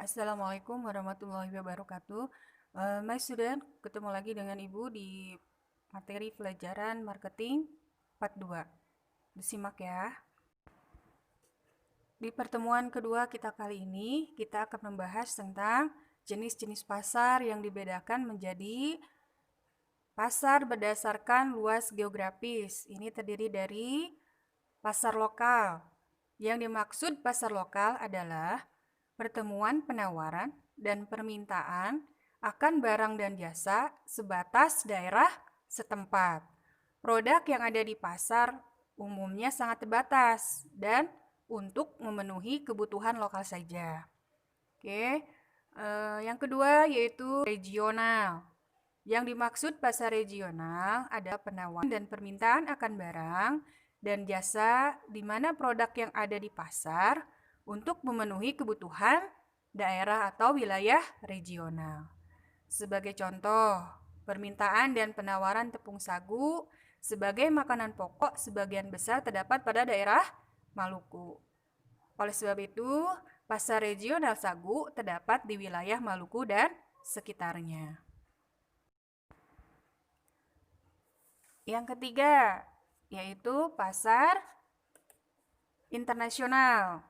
Assalamualaikum warahmatullahi wabarakatuh. My student, ketemu lagi dengan Ibu di materi pelajaran marketing part 2. Disimak ya. Di pertemuan kedua kita kali ini, kita akan membahas tentang jenis-jenis pasar yang dibedakan menjadi pasar berdasarkan luas geografis. Ini terdiri dari pasar lokal. Yang dimaksud pasar lokal adalah pertemuan penawaran dan permintaan akan barang dan jasa sebatas daerah setempat. Produk yang ada di pasar umumnya sangat terbatas dan untuk memenuhi kebutuhan lokal saja. Oke, yang kedua yaitu regional. Yang dimaksud pasar regional adalah penawaran dan permintaan akan barang dan jasa di mana produk yang ada di pasar untuk memenuhi kebutuhan daerah atau wilayah regional. Sebagai contoh, permintaan dan penawaran tepung sagu sebagai makanan pokok sebagian besar terdapat pada daerah Maluku. Oleh sebab itu, pasar regional sagu terdapat di wilayah Maluku dan sekitarnya. Yang ketiga, yaitu pasar internasional.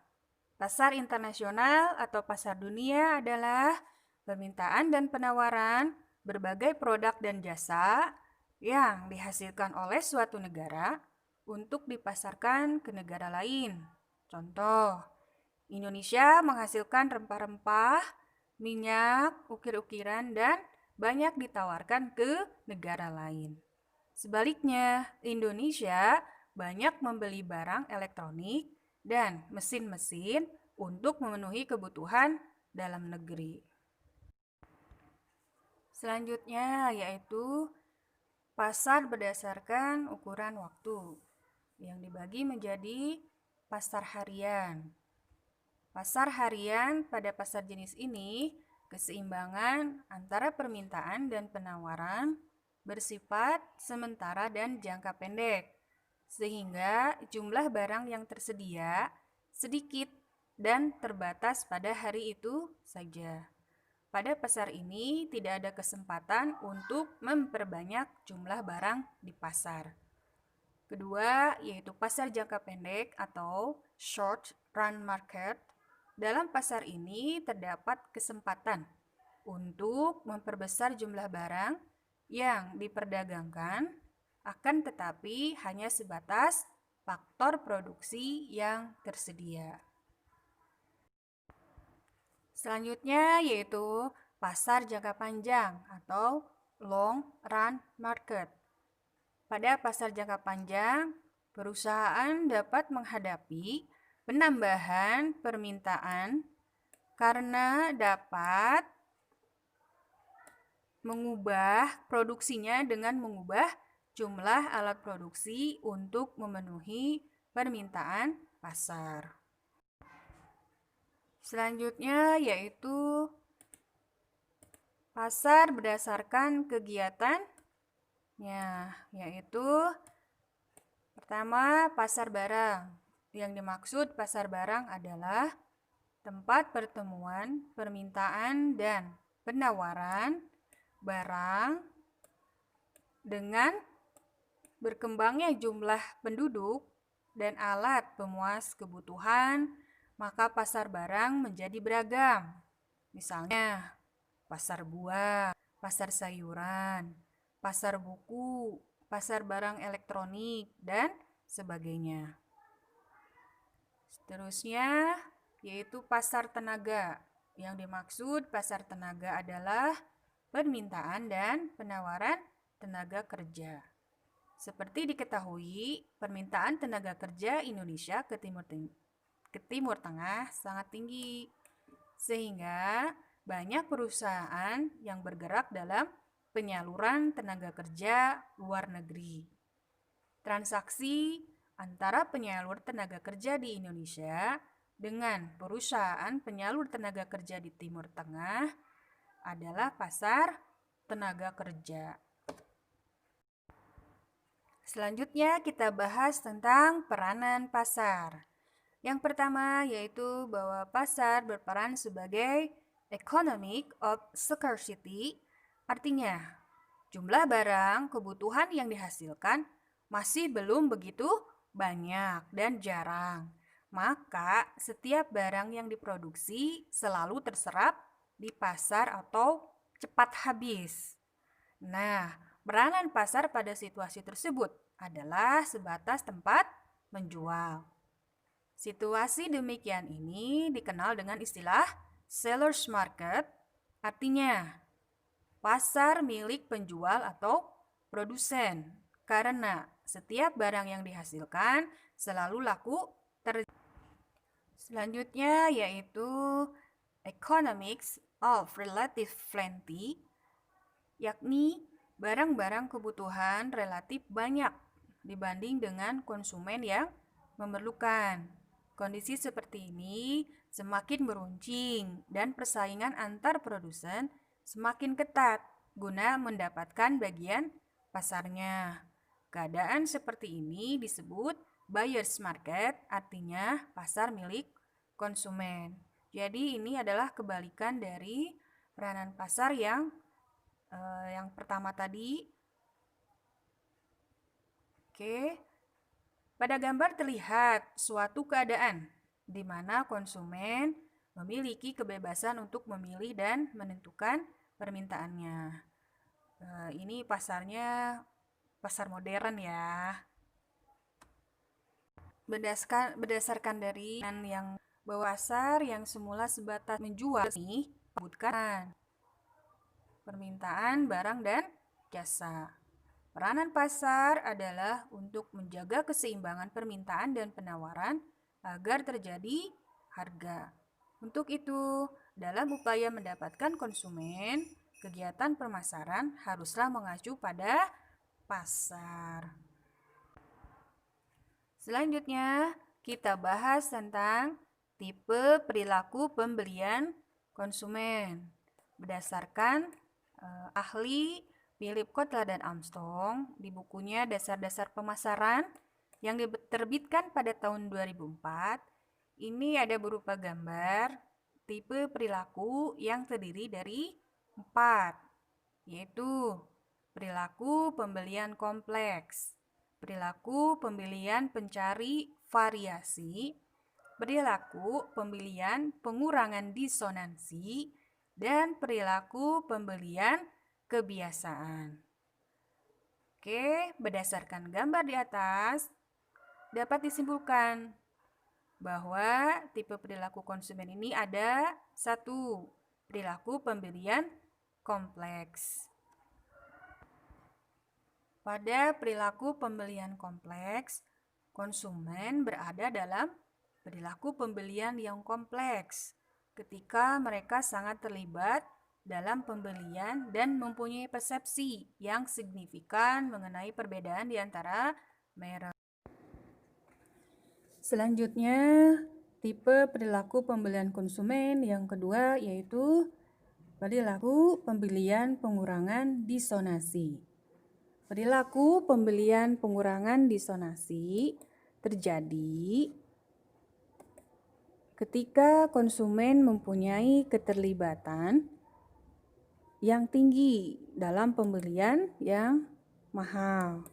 Pasar internasional atau pasar dunia adalah permintaan dan penawaran berbagai produk dan jasa yang dihasilkan oleh suatu negara untuk dipasarkan ke negara lain. Contoh, Indonesia menghasilkan rempah-rempah, minyak, ukir-ukiran, dan banyak ditawarkan ke negara lain. Sebaliknya, Indonesia banyak membeli barang elektronik dan mesin-mesin untuk memenuhi kebutuhan dalam negeri. Selanjutnya yaitu pasar berdasarkan ukuran waktu yang dibagi menjadi pasar harian. Pasar harian pada pasar jenis ini keseimbangan antara permintaan dan penawaran bersifat sementara dan jangka pendek, sehingga jumlah barang yang tersedia sedikit dan terbatas pada hari itu saja. Pada pasar ini tidak ada kesempatan untuk memperbanyak jumlah barang di pasar. Kedua, yaitu pasar jangka pendek atau short run market. Dalam pasar ini terdapat kesempatan untuk memperbesar jumlah barang yang diperdagangkan, akan tetapi hanya sebatas faktor produksi yang tersedia. Selanjutnya yaitu pasar jangka panjang atau long run market. Pada pasar jangka panjang, perusahaan dapat menghadapi penambahan permintaan karena dapat mengubah produksinya dengan mengubah jumlah alat produksi untuk memenuhi permintaan pasar. Selanjutnya yaitu pasar berdasarkan kegiatannya, yaitu pertama pasar barang. Yang dimaksud pasar barang adalah tempat pertemuan permintaan dan penawaran barang dengan berkembangnya jumlah penduduk dan alat pemuas kebutuhan, maka pasar barang menjadi beragam. Misalnya, pasar buah, pasar sayuran, pasar buku, pasar barang elektronik, dan sebagainya. Seterusnya, yaitu pasar tenaga. Yang dimaksud pasar tenaga adalah permintaan dan penawaran tenaga kerja. Seperti diketahui, permintaan tenaga kerja Indonesia ke Timur Tengah sangat tinggi, sehingga banyak perusahaan yang bergerak dalam penyaluran tenaga kerja luar negeri. Transaksi antara penyalur tenaga kerja di Indonesia dengan perusahaan penyalur tenaga kerja di Timur Tengah adalah pasar tenaga kerja. Selanjutnya kita bahas tentang peranan pasar. Yang pertama yaitu bahwa pasar berperan sebagai Economic of scarcity artinya jumlah barang kebutuhan yang dihasilkan masih belum begitu banyak dan jarang. Maka setiap barang yang diproduksi selalu terserap di pasar atau cepat habis. Nah, peranan pasar pada situasi tersebut adalah sebatas tempat menjual. Situasi demikian ini dikenal dengan istilah seller's market, artinya pasar milik penjual atau produsen, karena setiap barang yang dihasilkan selalu laku Selanjutnya yaitu economics of relative plenty, yakni barang-barang kebutuhan relatif banyak dibanding dengan konsumen yang memerlukan. Kondisi seperti ini semakin meruncing dan persaingan antar produsen semakin ketat guna mendapatkan bagian pasarnya. Keadaan seperti ini disebut buyer's market, artinya pasar milik konsumen. Jadi ini adalah kebalikan dari peranan pasar yang pertama tadi. Oke. Pada gambar terlihat suatu keadaan di mana konsumen memiliki kebebasan untuk memilih dan menentukan permintaannya. Ini pasarnya pasar modern ya. Berdasarkan dari yang bahwa pasar yang semula sebatas menjual nih, menyebutkan permintaan barang dan jasa. Peranan pasar adalah untuk menjaga keseimbangan permintaan dan penawaran agar terjadi harga. Untuk itu, dalam upaya mendapatkan konsumen, kegiatan pemasaran haruslah mengacu pada pasar. Selanjutnya, kita bahas tentang tipe perilaku pembelian konsumen. Berdasarkan ahli Philip Kotler dan Armstrong di bukunya Dasar-Dasar Pemasaran yang diterbitkan pada tahun 2004, ini ada berupa gambar tipe perilaku yang terdiri dari 4, yaitu perilaku pembelian kompleks, perilaku pembelian pencari variasi, perilaku pembelian pengurangan disonansi, dan perilaku pembelian kebiasaan. Oke, berdasarkan gambar di atas, dapat disimpulkan bahwa tipe perilaku konsumen ini ada 1. Perilaku pembelian kompleks. Pada perilaku pembelian kompleks, konsumen berada dalam perilaku pembelian yang kompleks ketika mereka sangat terlibat dalam pembelian dan mempunyai persepsi yang signifikan mengenai perbedaan di antara merek. Selanjutnya, tipe perilaku pembelian konsumen yang kedua yaitu perilaku pembelian pengurangan disonansi. Perilaku pembelian pengurangan disonansi terjadi ketika konsumen mempunyai keterlibatan yang tinggi dalam pembelian yang mahal,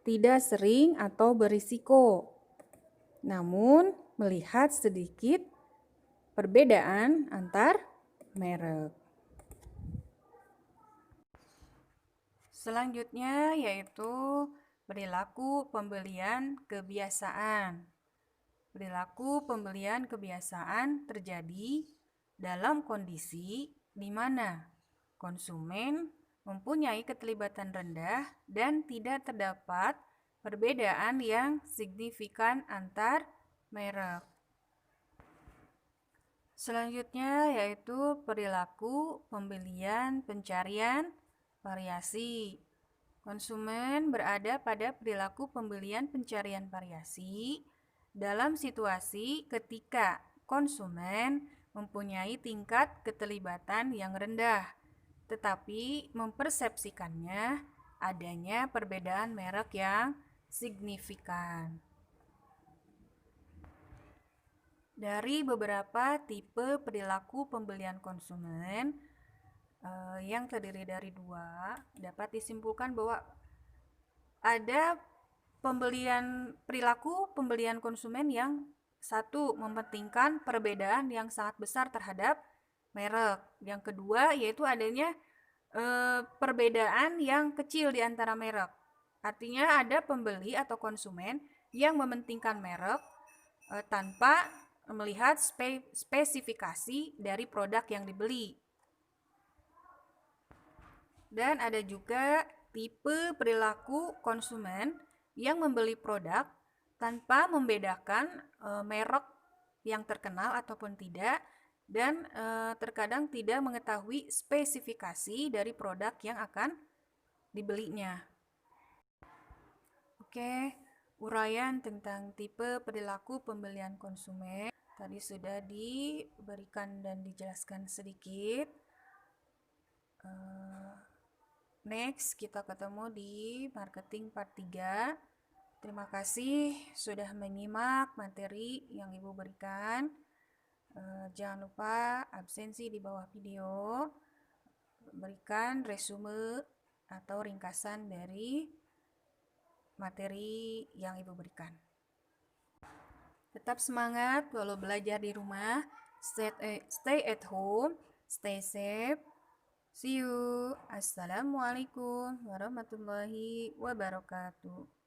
tidak sering atau berisiko, namun melihat sedikit perbedaan antar merek. Selanjutnya yaitu perilaku pembelian kebiasaan. Perilaku pembelian kebiasaan terjadi dalam kondisi di mana konsumen mempunyai keterlibatan rendah dan tidak terdapat perbedaan yang signifikan antar merek. Selanjutnya yaitu perilaku pembelian pencarian variasi. Konsumen berada pada perilaku pembelian pencarian variasi dalam situasi ketika konsumen mempunyai tingkat keterlibatan yang rendah, tetapi mempersepsikannya adanya perbedaan merek yang signifikan. Dari beberapa tipe perilaku pembelian konsumen yang terdiri dari dua, dapat disimpulkan bahwa ada perilaku pembelian konsumen yang satu, mementingkan perbedaan yang sangat besar terhadap merek. Yang kedua, yaitu adanya perbedaan yang kecil di antara merek. Artinya ada pembeli atau konsumen yang mementingkan merek tanpa melihat spesifikasi dari produk yang dibeli. Dan ada juga tipe perilaku konsumen yang membeli produk tanpa membedakan merek yang terkenal ataupun tidak, dan terkadang tidak mengetahui spesifikasi dari produk yang akan dibelinya. Oke, uraian tentang tipe perilaku pembelian konsumen tadi sudah diberikan dan dijelaskan sedikit. Next, kita ketemu di marketing part 3. Terima kasih sudah menyimak materi yang Ibu berikan. Jangan lupa absensi di bawah video. Berikan resume atau ringkasan dari materi yang Ibu berikan. Tetap semangat walau belajar di rumah. Stay at home, stay safe. See you. Assalamualaikum warahmatullahi wabarakatuh.